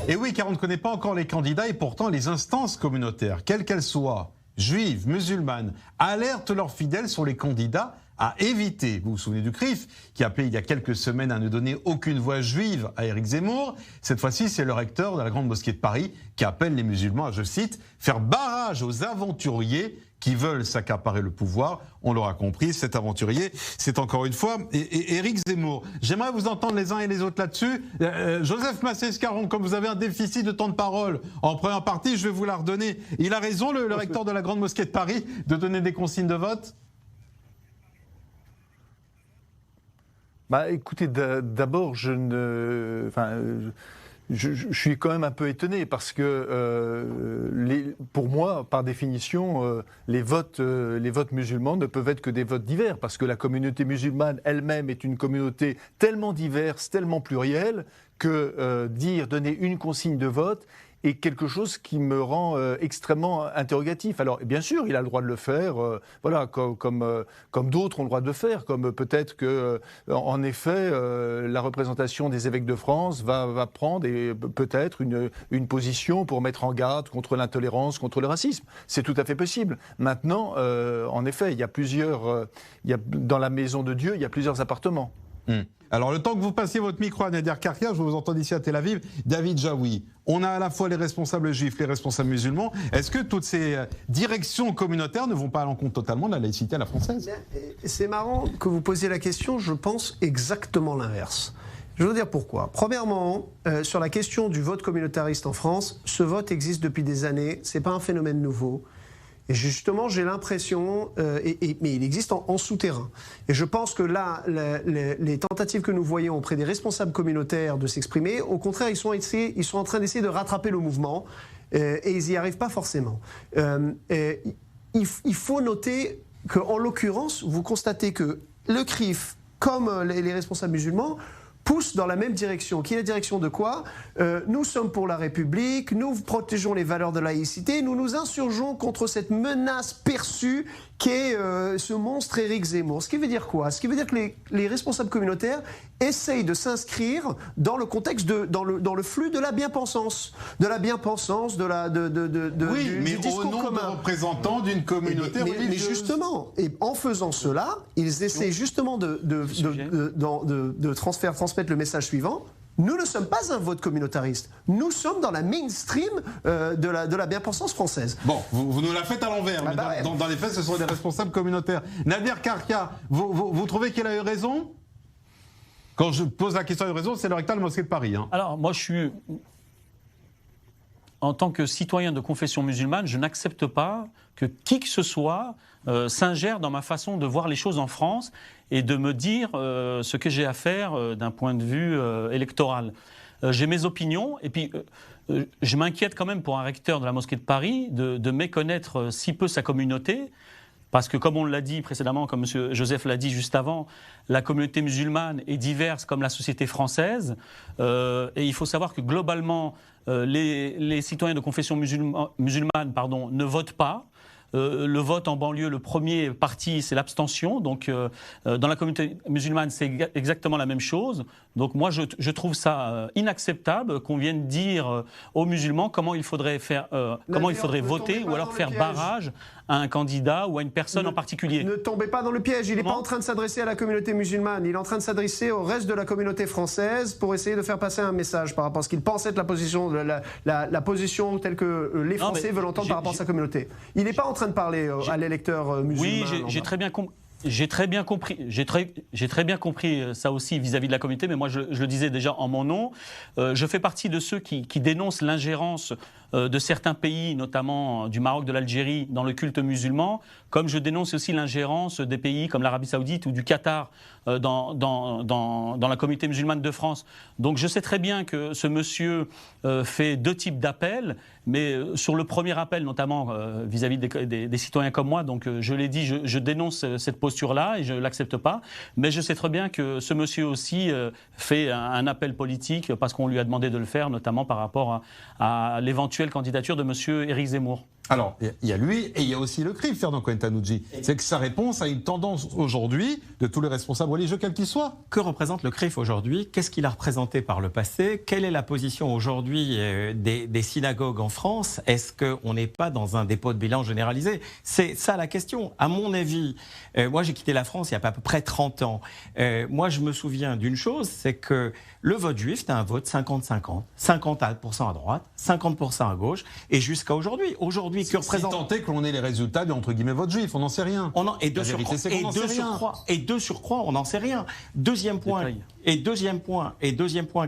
Et oui, car on ne connaît pas encore les candidats et pourtant les instances communautaires, quelles qu'elles soient, juives, musulmanes, alertent leurs fidèles sur les candidats à éviter. Vous vous souvenez du CRIF qui appelait il y a quelques semaines à ne donner aucune voix juive à Éric Zemmour. Cette fois-ci, c'est le recteur de la Grande Mosquée de Paris qui appelle les musulmans à, je cite, faire barrage aux aventuriers qui veulent s'accaparer le pouvoir. On l'aura compris, cet aventurier, c'est encore une fois Éric Zemmour. J'aimerais vous entendre les uns et les autres là-dessus. Joseph Massescaron, comme vous avez un déficit de temps de parole en première partie, je vais vous la redonner. Il a raison, le recteur de la Grande Mosquée de Paris, de donner des consignes de vote ? Écoutez, d'abord, je suis quand même un peu étonné parce que pour moi, par définition, les votes musulmans ne peuvent être que des votes divers parce que la communauté musulmane elle-même est une communauté tellement diverse, tellement plurielle que donner une consigne de vote est quelque chose qui me rend extrêmement interrogatif. Alors, bien sûr, il a le droit de le faire, comme d'autres ont le droit de le faire, comme peut-être que, en effet, la représentation des évêques de France va prendre peut-être une position pour mettre en garde contre l'intolérance, contre le racisme. C'est tout à fait possible. Maintenant, en effet, dans la maison de Dieu, il y a plusieurs appartements. Alors, le temps que vous passiez votre micro à Nader Karkia, je vous entends ici à Tel Aviv, David Jaoui, on a à la fois les responsables juifs, les responsables musulmans. Est-ce que toutes ces directions communautaires ne vont pas à l'encontre totalement de la laïcité à la française ? C'est marrant que vous posiez la question, je pense exactement l'inverse. Je vais vous dire pourquoi. Premièrement, sur la question du vote communautariste en France, ce vote existe depuis des années, ce n'est pas un phénomène nouveau. Et justement, j'ai l'impression, mais il existe en souterrain. Et je pense que là, les tentatives que nous voyons auprès des responsables communautaires de s'exprimer, au contraire, ils sont en train d'essayer de rattraper le mouvement, et ils n'y arrivent pas forcément. Il faut noter qu'en l'occurrence, vous constatez que le CRIF, comme les responsables musulmans, poussent dans la même direction. Qui est la direction de quoi ? Nous sommes pour la République, nous protégeons les valeurs de laïcité, nous nous insurgeons contre cette menace perçue qu'est ce monstre Éric Zemmour. Ce qui veut dire quoi ? Ce qui veut dire que les responsables communautaires essayent de s'inscrire dans le contexte, dans le flux de la bien-pensance. De la bien-pensance, du discours au nom commun. de représentants d'une communauté religieuse. Mais justement, et en faisant cela, ils essaient justement de transmettre le message suivant. Nous ne sommes pas un vote communautariste. Nous sommes dans la mainstream de la bien-pensance française. Bon, vous nous la faites à l'envers. Mais dans les faits, ce sont des responsables communautaires. Nader Karkia, vous trouvez qu'il a eu raison ? Quand je pose la question de raison, c'est le recteur de la Mosquée de Paris. Alors, moi, en tant que citoyen de confession musulmane, je n'accepte pas que qui que ce soit s'ingère dans ma façon de voir les choses en France et de me dire ce que j'ai à faire d'un point de vue électoral. J'ai mes opinions et puis je m'inquiète quand même pour un recteur de la Mosquée de Paris de méconnaître si peu sa communauté. Parce que, comme on l'a dit précédemment, comme M. Joseph l'a dit juste avant, la communauté musulmane est diverse comme la société française. Et il faut savoir que globalement, les citoyens de confession musulmane ne votent pas. Le vote en banlieue, le premier parti, c'est l'abstention. Donc, dans la communauté musulmane, c'est exactement la même chose. Donc, moi, je trouve ça inacceptable qu'on vienne dire aux musulmans comment il faudrait voter ou alors faire barrage à un candidat ou à une personne en particulier. Ne tombez pas dans le piège. Il n'est pas en train de s'adresser à la communauté musulmane. Il est en train de s'adresser au reste de la communauté française pour essayer de faire passer un message par rapport à ce qu'il pense être la position telle que les Français veulent entendre par rapport à sa communauté. Il n'est pas en train de parler à l'électeur musulman. Oui, j'ai très bien compris. J'ai très bien compris ça aussi vis-à-vis de la communauté, mais moi je le disais déjà en mon nom. Je fais partie de ceux qui dénoncent l'ingérence de certains pays, notamment du Maroc, de l'Algérie, dans le culte musulman, comme je dénonce aussi l'ingérence des pays comme l'Arabie Saoudite ou du Qatar dans la communauté musulmane de France. Donc je sais très bien que ce monsieur fait deux types d'appels, mais sur le premier appel, notamment vis-à-vis des citoyens comme moi, donc je l'ai dit, je dénonce cette posture-là et je ne l'accepte pas, mais je sais très bien que ce monsieur aussi fait un appel politique parce qu'on lui a demandé de le faire, notamment par rapport à l'éventuelle candidature de monsieur Éric Zemmour. Alors, il y a lui et il y a aussi le CRIF, Ferdinand Cohen-Tannoudji. C'est que sa réponse a une tendance aujourd'hui de tous les responsables religieux, quels qu'ils soient. Que représente le CRIF aujourd'hui ? Qu'est-ce qu'il a représenté par le passé ? Quelle est la position aujourd'hui des synagogues en France ? Est-ce qu'on n'est pas dans un dépôt de bilan généralisé ? C'est ça la question. À mon avis, moi j'ai quitté la France il y a à peu près 30 ans. Moi je me souviens d'une chose, c'est que le vote juif, c'était un vote 50-50. 50% à droite, 50% à gauche, et jusqu'à aujourd'hui. Aujourd'hui, aujourd'hui qui représente... Si tant est que l'on ait les résultats de, entre guillemets, vote juif, on n'en sait rien. Et de surcroît, on n'en sait rien. Deuxième point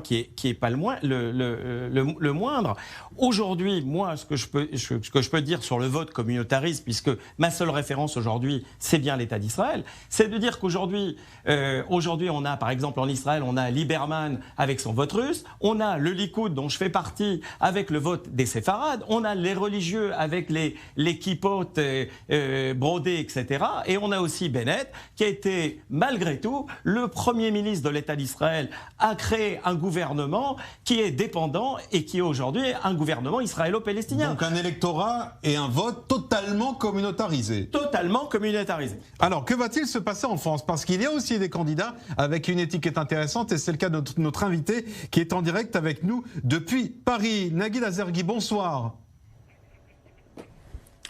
qui est pas le moindre. Aujourd'hui, moi, ce que je peux dire sur le vote communautariste, puisque ma seule référence aujourd'hui, c'est bien l'État d'Israël, c'est de dire qu'aujourd'hui, on a, par exemple, en Israël, on a Lieberman avec son vote russe, on a le Likoud dont je fais partie avec le vote des séfarades, on a les religieux avec les kippotes brodés, etc. Et on a aussi Bennett qui a été, malgré tout, le premier ministre de l'État d'Israël, a créé un gouvernement qui est dépendant et qui est aujourd'hui un gouvernement israélo-palestinien. Donc un électorat et un vote totalement communautarisé. Totalement communautarisé. Alors, que va-t-il se passer en France? Parce qu'il y a aussi des candidats avec une étiquette intéressante, et c'est le cas de notre invité qui est en direct avec nous depuis Paris. Naguib Azergui, bonsoir.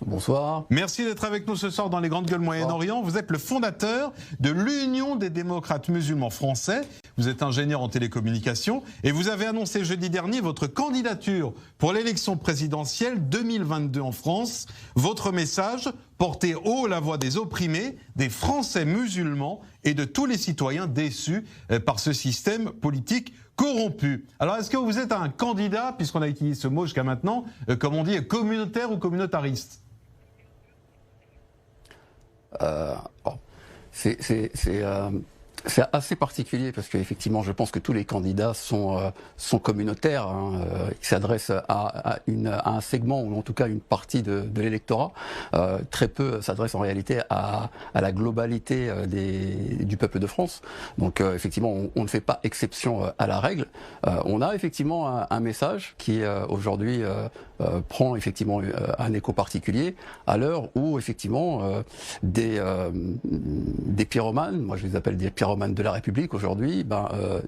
Bonsoir. Merci d'être avec nous ce soir dans les Grandes Gueules Moyen-Orient. Vous êtes le fondateur de l'Union des démocrates musulmans français. Vous êtes ingénieur en télécommunications et vous avez annoncé jeudi dernier votre candidature pour l'élection présidentielle 2022 en France. Votre message, porter haut la voix des opprimés, des Français musulmans et de tous les citoyens déçus par ce système politique corrompu. Alors, est-ce que vous êtes un candidat, puisqu'on a utilisé ce mot jusqu'à maintenant, comme on dit, communautaire ou communautariste? C'est assez particulier parce qu'effectivement, je pense que tous les candidats sont communautaires. Ils s'adressent à un segment ou en tout cas une partie de l'électorat. Très peu s'adressent en réalité à la globalité du peuple de France. Donc effectivement, on ne fait pas exception à la règle. On a effectivement un message qui aujourd'hui prend effectivement un écho particulier à l'heure où effectivement des pyromanes, moi je les appelle des pyromanes de la République aujourd'hui,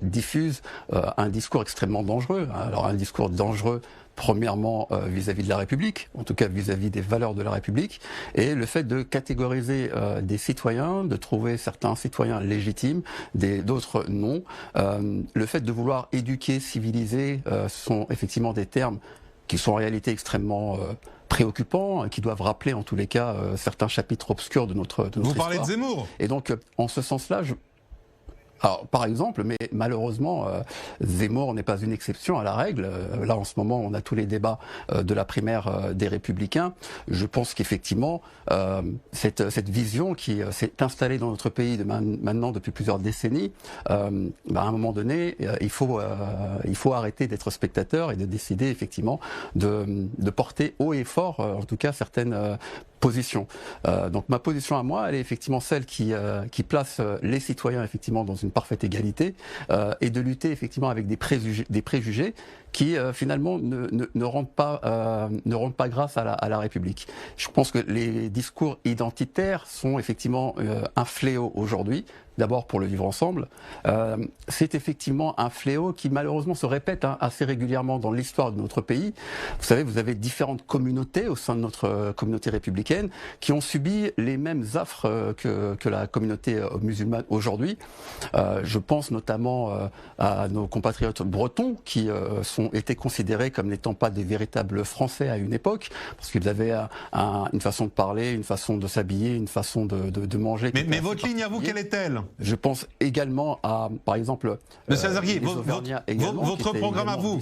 diffusent un discours extrêmement dangereux. Alors un discours dangereux premièrement vis-à-vis de la République, en tout cas vis-à-vis des valeurs de la République, et le fait de catégoriser des citoyens, de trouver certains citoyens légitimes, d'autres non. Le fait de vouloir éduquer, civiliser, sont effectivement des termes qui sont en réalité extrêmement préoccupants, qui doivent rappeler en tous les cas certains chapitres obscurs de notre histoire. Vous parlez de Zemmour. Et donc, en ce sens-là, alors, par exemple, mais malheureusement, Zemmour n'est pas une exception à la règle. Là, en ce moment, on a tous les débats de la primaire des Républicains. Je pense qu'effectivement, cette vision qui s'est installée dans notre pays maintenant depuis plusieurs décennies, à un moment donné, il faut arrêter d'être spectateur et de décider effectivement de porter haut et fort, en tout cas, certaines positions. Donc ma position à moi, elle est effectivement celle qui place les citoyens effectivement dans une parfaite égalité et de lutter effectivement avec des préjugés qui finalement ne rendent pas grâce à la République. Je pense que les discours identitaires sont effectivement un fléau aujourd'hui. D'abord pour le vivre ensemble, c'est effectivement un fléau qui malheureusement se répète assez régulièrement dans l'histoire de notre pays. Vous savez, vous avez différentes communautés au sein de notre communauté républicaine qui ont subi les mêmes affres que la communauté musulmane aujourd'hui. Je pense notamment à nos compatriotes bretons qui étaient considérés comme n'étant pas des véritables Français à une époque, parce qu'ils avaient une façon de parler, une façon de s'habiller, une façon de manger. Mais votre ligne à vous, quelle est-elle ? Je pense également à, par exemple, Monsieur Azergui, votre programme à vous,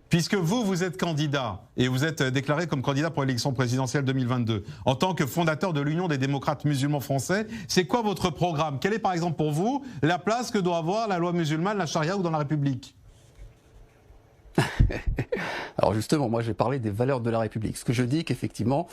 puisque vous êtes candidat et vous êtes déclaré comme candidat pour l'élection présidentielle 2022, en tant que fondateur de l'Union des démocrates musulmans français, c'est quoi votre programme? Quelle est par exemple pour vous la place que doit avoir la loi musulmane, la charia ou dans la République? Alors justement, moi j'ai parlé des valeurs de la République. Ce que je dis qu'effectivement,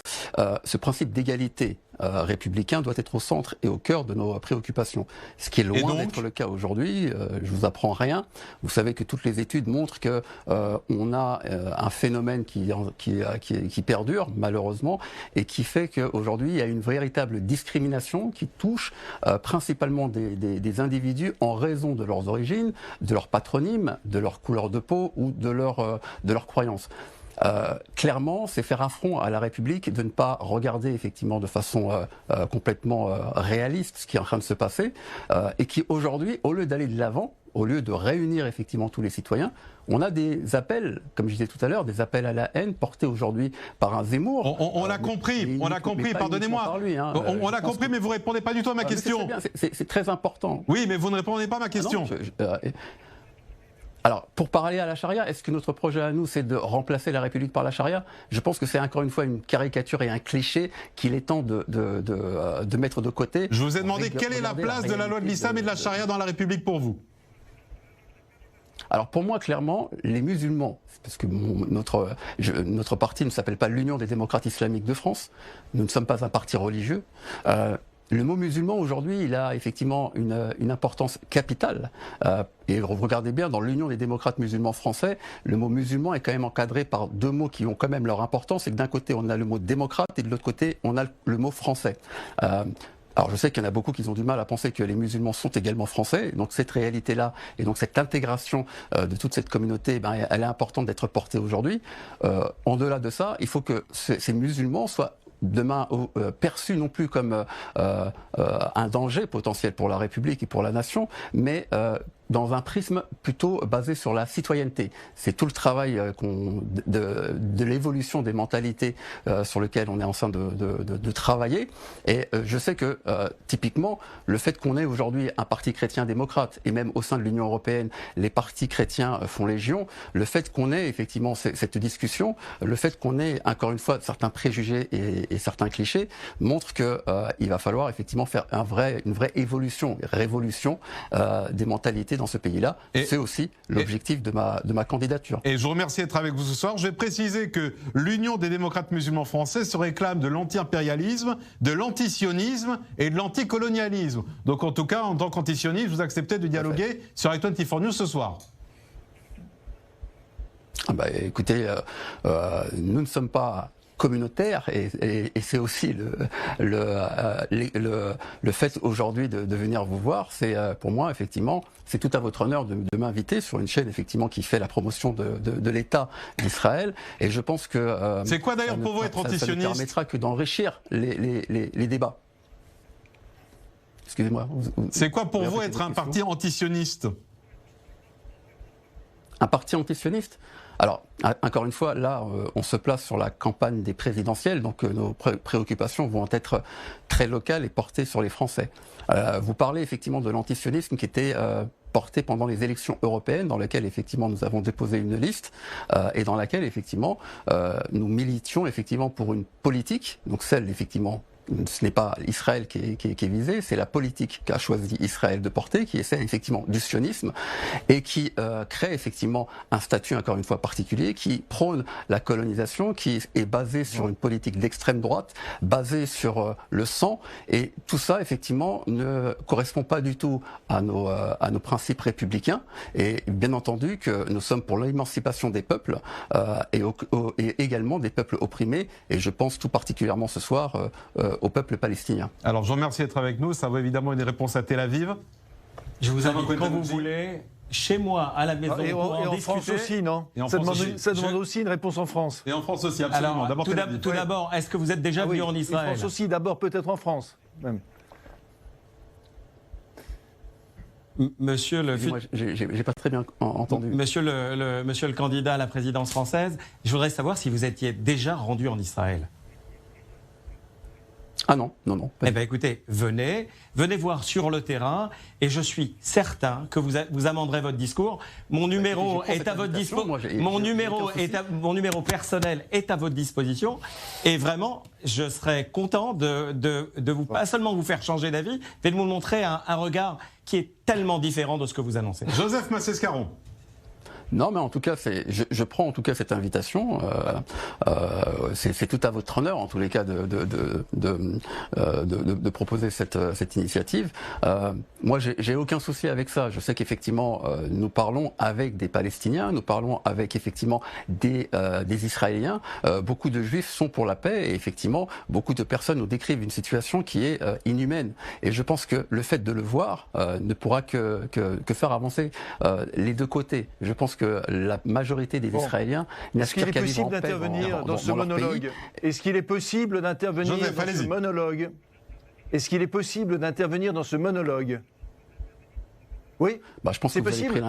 ce principe d'égalité républicain doit être au centre et au cœur de nos préoccupations. Ce qui est loin d'être le cas aujourd'hui. Je vous apprends rien. Vous savez que toutes les études montrent que on a un phénomène qui perdure malheureusement et qui fait qu'aujourd'hui il y a une véritable discrimination qui touche principalement des individus en raison de leurs origines, de leur patronyme, de leur couleur de peau ou de leur croyance. clairement, c'est faire affront à la République de ne pas regarder effectivement de façon complètement réaliste ce qui est en train de se passer, et qui aujourd'hui, au lieu d'aller de l'avant, au lieu de réunir effectivement tous les citoyens, on a des appels, comme je disais tout à l'heure, des appels à la haine portés aujourd'hui par un Zemmour. On l'a compris, pardonnez-moi. On l'a compris, mais vous répondez pas du tout à ma question. C'est très important. Oui, mais vous ne répondez pas à ma question. Alors, pour parler à la charia, est-ce que notre projet à nous, c'est de remplacer la République par la charia? Je pense que c'est encore une fois une caricature et un cliché qu'il est temps de mettre de côté. Je vous ai demandé quelle est la place de la loi de l'islam et de la charia dans la République pour vous? Alors pour moi, clairement, les musulmans, parce que notre parti ne s'appelle pas l'Union des démocrates islamiques de France, nous ne sommes pas un parti religieux. Le mot musulman aujourd'hui, il a effectivement une importance capitale. Et regardez bien, dans l'Union des démocrates musulmans français, le mot musulman est quand même encadré par deux mots qui ont quand même leur importance. C'est que d'un côté, on a le mot démocrate et de l'autre côté, on a le mot français. Alors je sais qu'il y en a beaucoup qui ont du mal à penser que les musulmans sont également français, donc cette réalité-là et donc cette intégration de toute cette communauté, elle est importante d'être portée aujourd'hui. En-delà de ça, il faut que ces musulmans soient demain perçus non plus comme un danger potentiel pour la République et pour la nation, mais dans un prisme plutôt basé sur la citoyenneté. C'est tout le travail de l'évolution des mentalités sur lequel on est en train de travailler. Et je sais que typiquement, le fait qu'on ait aujourd'hui un parti chrétien-démocrate, et même au sein de l'Union européenne, les partis chrétiens font légion, le fait qu'on ait effectivement cette discussion, le fait qu'on ait encore une fois certains préjugés et certains clichés, montre qu'il va falloir effectivement faire une vraie révolution des mentalités dans ce pays-là. C'est aussi l'objectif de ma candidature. Et je vous remercie d'être avec vous ce soir. Je vais préciser que l'Union des démocrates musulmans français se réclame de l'anti-impérialisme, de l'antisionisme et de l'anticolonialisme. Donc en tout cas, en tant qu'antisioniste, vous acceptez de dialoguer sur i24 News ce soir. Écoutez, nous ne sommes pas communautaire et c'est aussi le fait aujourd'hui de venir vous voir. C'est pour moi effectivement, c'est tout à votre honneur de m'inviter sur une chaîne effectivement qui fait la promotion de l'État d'Israël, et je pense que c'est quoi d'ailleurs pour vous être antisioniste? Ça ne permettra que d'enrichir les débats. Excusez-moi. C'est quoi pour vous être un parti antisioniste? Un parti antisioniste? Alors, encore une fois, là, on se place sur la campagne des présidentielles, donc nos préoccupations vont être très locales et portées sur les Français. Vous parlez effectivement de l'antisionisme qui était porté pendant les élections européennes, dans lesquelles effectivement nous avons déposé une liste et dans laquelle effectivement nous militions effectivement pour une politique, donc celle effectivement. Ce n'est pas Israël qui est visé, c'est la politique qu'a choisi Israël de porter, qui essaie effectivement du sionisme et qui crée effectivement un statut encore une fois particulier, qui prône la colonisation, qui est basé sur une politique d'extrême droite, basée sur le sang, et tout ça effectivement ne correspond pas du tout à nos principes républicains, et bien entendu que nous sommes pour l'émancipation des peuples et également des peuples opprimés, et je pense tout particulièrement ce soir au peuple palestinien. Alors je vous remercie d'être avec nous, ça vaut évidemment une réponse à Tel Aviv. Je vous invite quand vous voulez, chez moi, à la maison, et en France aussi, non? Ça demande aussi une réponse en France. Et en France aussi, absolument. Alors, tout d'abord, est-ce que vous êtes déjà venu en Israël? En France aussi, d'abord peut-être en France, même. Monsieur le... J'ai pas très bien entendu. Monsieur le candidat à la présidence française, je voudrais savoir si vous étiez déjà rendu en Israël. Ah non. Eh bien écoutez, venez voir sur le terrain et je suis certain que vous amenderez votre discours. Mon numéro est à votre disposition. Mon numéro personnel est à votre disposition et vraiment, je serais content de vous, pas seulement vous faire changer d'avis, mais de vous montrer un regard qui est tellement différent de ce que vous annoncez. Joseph Massescaron. Non, mais en tout cas, je prends en tout cas cette invitation. C'est tout à votre honneur, en tous les cas, de proposer cette initiative. Moi, j'ai aucun souci avec ça. Je sais qu'effectivement, nous parlons avec des Palestiniens, nous parlons avec effectivement des Israéliens. Beaucoup de Juifs sont pour la paix et effectivement, beaucoup de personnes nous décrivent une situation qui est inhumaine. Et je pense que le fait de le voir ne pourra que faire avancer les deux côtés. Je pense pense que la majorité des Israéliens n'aspirent qu'à vivre en paix dans ce monologue. Est-ce qu'il est possible d'intervenir dans ce monologue? Est-ce qu'il est possible d'intervenir dans ce monologue? Oui, je pense que vous avez pris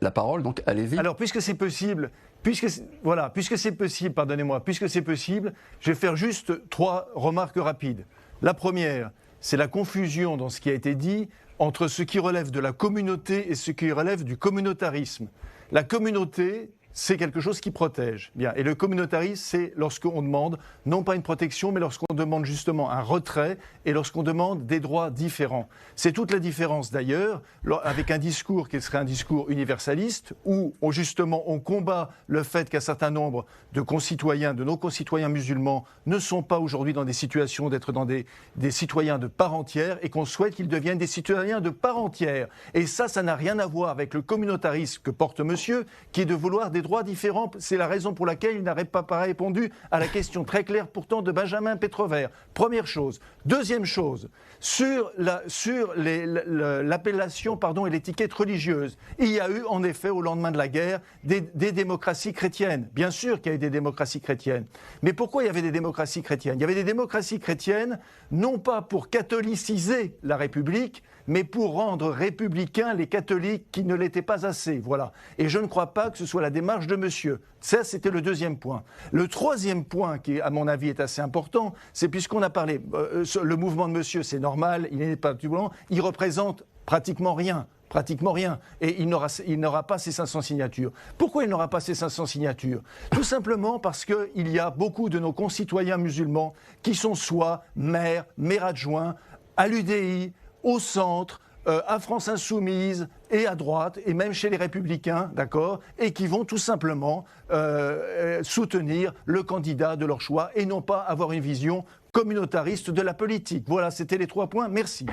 la parole, donc allez-y. Alors, puisque c'est possible, puisque c'est possible, pardonnez-moi, puisque c'est possible, je vais faire juste 3 remarques rapides. La première, c'est la confusion dans ce qui a été dit entre ce qui relève de la communauté et ce qui relève du communautarisme. La communauté, c'est quelque chose qui protège. Bien. Et le communautarisme, c'est lorsqu'on demande, non pas une protection, mais lorsqu'on demande justement un retrait et lorsqu'on demande des droits différents. C'est toute la différence d'ailleurs, avec un discours qui serait un discours universaliste, où justement on combat le fait qu'un certain nombre de concitoyens, de nos concitoyens musulmans, ne sont pas aujourd'hui dans des situations d'être dans des citoyens de part entière et qu'on souhaite qu'ils deviennent des citoyens de part entière. Et ça n'a rien à voir avec le communautarisme que porte monsieur, qui est de vouloir des droits différents. C'est la raison pour laquelle il n'aurait pas répondu à la question très claire pourtant de Benjamin Pétrovert. Première chose. Deuxième chose, sur l'appellation et l'étiquette religieuse, il y a eu en effet au lendemain de la guerre des démocraties chrétiennes. Bien sûr qu'il y a eu des démocraties chrétiennes. Mais pourquoi il y avait des démocraties chrétiennes? Il y avait des démocraties chrétiennes non pas pour catholiciser la République, mais pour rendre républicains les catholiques qui ne l'étaient pas assez. Voilà. Et je ne crois pas que ce soit la démarche de monsieur. Ça, c'était le deuxième point. Le troisième point, qui, à mon avis, est assez important, c'est puisqu'on a parlé, le mouvement de monsieur, c'est normal, il n'est pas turbulent, il représente pratiquement rien. Et il n'aura pas ces 500 signatures. Pourquoi il n'aura pas ces 500 signatures? Tout simplement parce qu'il y a beaucoup de nos concitoyens musulmans qui sont soit maires adjoints, à l'UDI, au centre, à France Insoumise et à droite, et même chez les Républicains, d'accord, et qui vont tout simplement soutenir le candidat de leur choix et non pas avoir une vision communautariste de la politique. Voilà, c'était les 3 points. Merci.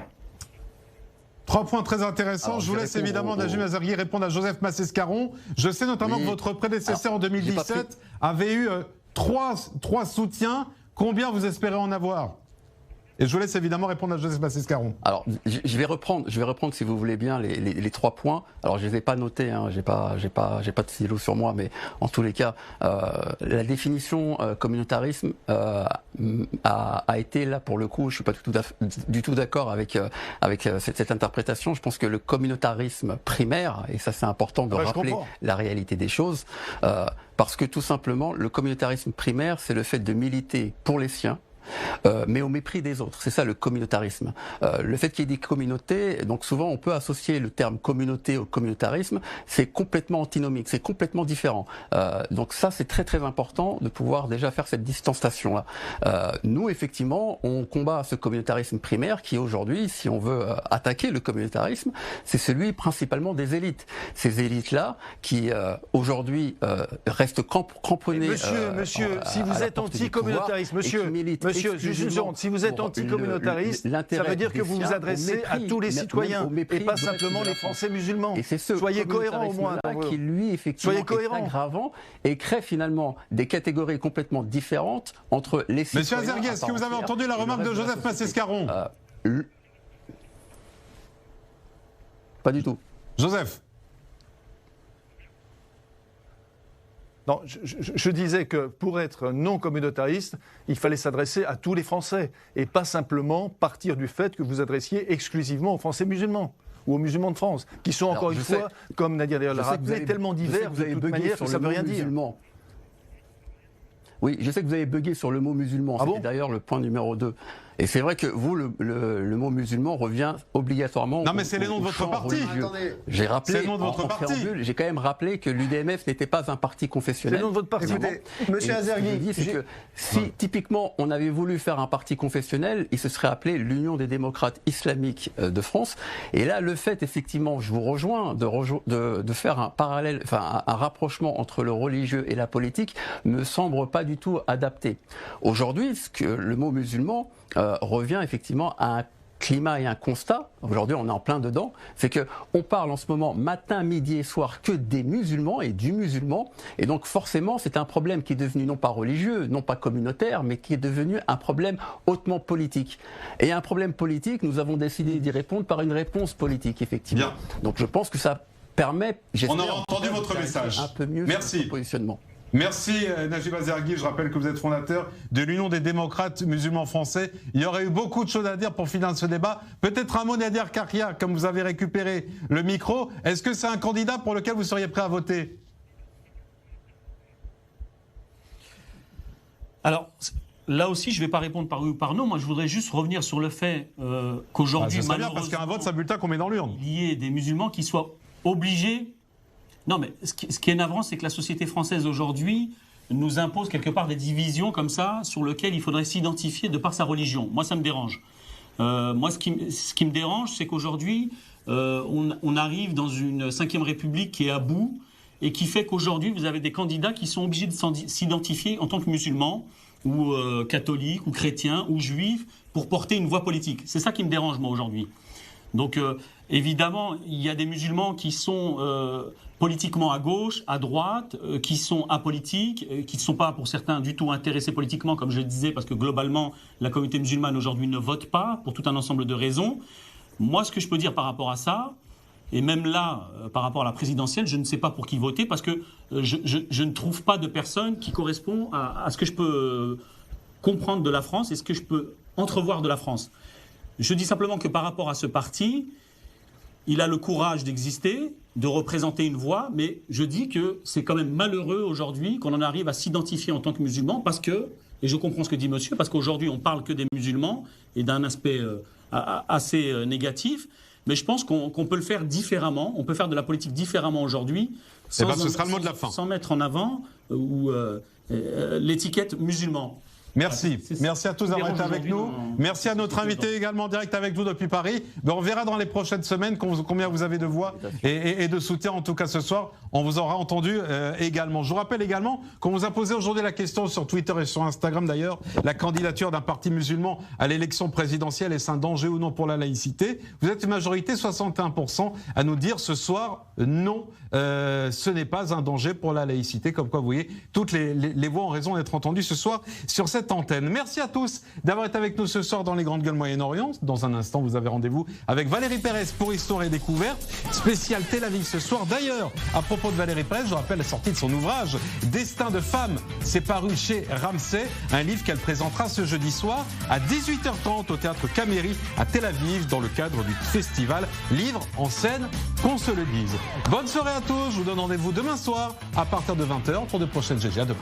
3 points très intéressants. Alors, je vous laisse évidemment, Najim Azargui, répondre à Joseph Massescaron. Je sais notamment que votre prédécesseur en 2017 avait eu 3 soutiens. Combien vous espérez en avoir? Et je vous laisse évidemment répondre à Joseph Massescaron. Alors, je vais reprendre, si vous voulez bien, les 3 points. Alors, je les ai pas notés, hein, j'ai pas de stylo sur moi, mais en tous les cas, la définition communautarisme a été là pour le coup. Je suis pas du tout d'accord avec cette interprétation. Je pense que le communautarisme primaire, et ça c'est important de rappeler la réalité des choses, parce que tout simplement, le communautarisme primaire, c'est le fait de militer pour les siens. Mais au mépris des autres. C'est ça le communautarisme. Le fait qu'il y ait des communautés, donc souvent on peut associer le terme communauté au communautarisme, c'est complètement antinomique, c'est complètement différent. Donc ça c'est très très important de pouvoir déjà faire cette distanciation-là. Nous effectivement, on combat ce communautarisme primaire qui aujourd'hui, si on veut attaquer le communautarisme, c'est celui principalement des élites. Ces élites-là qui aujourd'hui restent cramponnées. Monsieur, si vous êtes anti-communautariste, Monsieur, juste une seconde, si vous êtes anticommunautariste, ça veut dire que vous vous adressez à tous les citoyens et pas simplement les Français musulmans. Et c'est ce soyez cohérents au moins. Qui lui effectivement est aggravant et crée finalement des catégories complètement différentes entre les citoyens. Monsieur Azargui, est-ce que vous avez entendu la remarque de Joseph Massescaron? Pas du tout. Joseph. Non, je disais que pour être non communautariste, il fallait s'adresser à tous les Français et pas simplement partir du fait que vous adressiez exclusivement aux Français musulmans ou aux musulmans de France, qui sont encore une fois, comme Nadia d'ailleurs l'a rappelé, tellement divers de toute manière que ça ne veut rien dire. Oui, je sais que vous avez bugué sur le mot musulman, c'était d'ailleurs le point numéro 2. Et c'est vrai que vous, le mot musulman revient obligatoirement. Non, mais c'est les noms de votre parti. J'ai rappelé, c'est le nom de votre parti. J'ai quand même rappelé que l'UDMF n'était pas un parti confessionnel. C'est le nom de votre parti. Monsieur Azargui, c'est que si typiquement on avait voulu faire un parti confessionnel, il se serait appelé l'Union des démocrates islamiques de France. Et là, le fait, effectivement, je vous rejoins, de faire un parallèle, enfin un rapprochement entre le religieux et la politique, me semble pas du tout adapté. Aujourd'hui, le mot musulman revient effectivement à un climat et un constat, aujourd'hui on est en plein dedans, c'est que on parle en ce moment matin, midi et soir que des musulmans et du musulman, et donc forcément c'est un problème qui est devenu non pas religieux, non pas communautaire, mais qui est devenu un problème hautement politique. Et un problème politique, nous avons décidé d'y répondre par une réponse politique, effectivement. Bien. Donc je pense que ça permet, On aura entendu votre message. Un peu mieux Merci. notre positionnement. Merci Najib Azergui, je rappelle que vous êtes fondateur de l'Union des démocrates musulmans français. Il y aurait eu beaucoup de choses à dire pour finir ce débat. Peut-être un mot, Nader Karia, comme vous avez récupéré le micro. Est-ce que c'est un candidat pour lequel vous seriez prêt à voter? Alors, là aussi, je ne vais pas répondre par oui ou par non. Moi, je voudrais juste revenir sur le fait qu'aujourd'hui, ça serait bien, parce qu'un vote, c'est un bulletin qu'on met dans l'urne. Il y ait des musulmans qui soient obligés. Non, mais ce qui est navrant, c'est que la société française aujourd'hui nous impose quelque part des divisions comme ça, sur lesquelles il faudrait s'identifier de par sa religion. Moi, ça me dérange. Moi, ce qui me dérange, c'est qu'aujourd'hui, on arrive dans une 5e République qui est à bout et qui fait qu'aujourd'hui, vous avez des candidats qui sont obligés de s'identifier en tant que musulmans ou catholiques ou chrétiens ou juifs pour porter une voix politique. C'est ça qui me dérange, moi, aujourd'hui. Donc, évidemment, il y a des musulmans qui sont politiquement à gauche, à droite, qui sont apolitiques, qui ne sont pas, pour certains, du tout intéressés politiquement, comme je le disais, parce que globalement, la communauté musulmane aujourd'hui ne vote pas, pour tout un ensemble de raisons. Moi, ce que je peux dire par rapport à ça, et même là, par rapport à la présidentielle, je ne sais pas pour qui voter, parce que je ne trouve pas de personne qui correspond à ce que je peux comprendre de la France et ce que je peux entrevoir de la France. Je dis simplement que par rapport à ce parti, il a le courage d'exister, de représenter une voix, mais je dis que c'est quand même malheureux aujourd'hui qu'on en arrive à s'identifier en tant que musulman parce que, et je comprends ce que dit monsieur, parce qu'aujourd'hui on parle que des musulmans et d'un aspect assez négatif, mais je pense qu'on peut le faire différemment, on peut faire de la politique différemment aujourd'hui, ce sera le mot de la fin. Sans mettre en avant l'étiquette musulman. Merci. Merci à tous d'avoir été avec nous. Merci à notre invité également en direct avec nous depuis Paris. On verra dans les prochaines semaines combien vous avez de voix et de soutien. En tout cas, ce soir, on vous aura entendu également. Je vous rappelle également qu'on vous a posé aujourd'hui la question sur Twitter et sur Instagram d'ailleurs. La candidature d'un parti musulman à l'élection présidentielle, est-ce un danger ou non pour la laïcité? Vous êtes une majorité, 61%, à nous dire ce soir non, ce n'est pas un danger pour la laïcité. Comme quoi, vous voyez, toutes les voix ont raison d'être entendues ce soir sur cette antenne. Merci à tous d'avoir été avec nous ce soir dans les Grandes Gueules Moyen-Orient. Dans un instant, vous avez rendez-vous avec Valérie Pérez pour Histoire et Découverte, spécial Tel Aviv ce soir. D'ailleurs, à propos de Valérie Pérez, je rappelle la sortie de son ouvrage Destin de femme. C'est paru chez Ramsay, un livre qu'elle présentera ce jeudi soir à 18h30 au Théâtre Cameri à Tel Aviv dans le cadre du festival Livre en scène, qu'on se le dise. Bonne soirée à tous, je vous donne rendez-vous demain soir à partir de 20h pour de prochaines GG. À demain.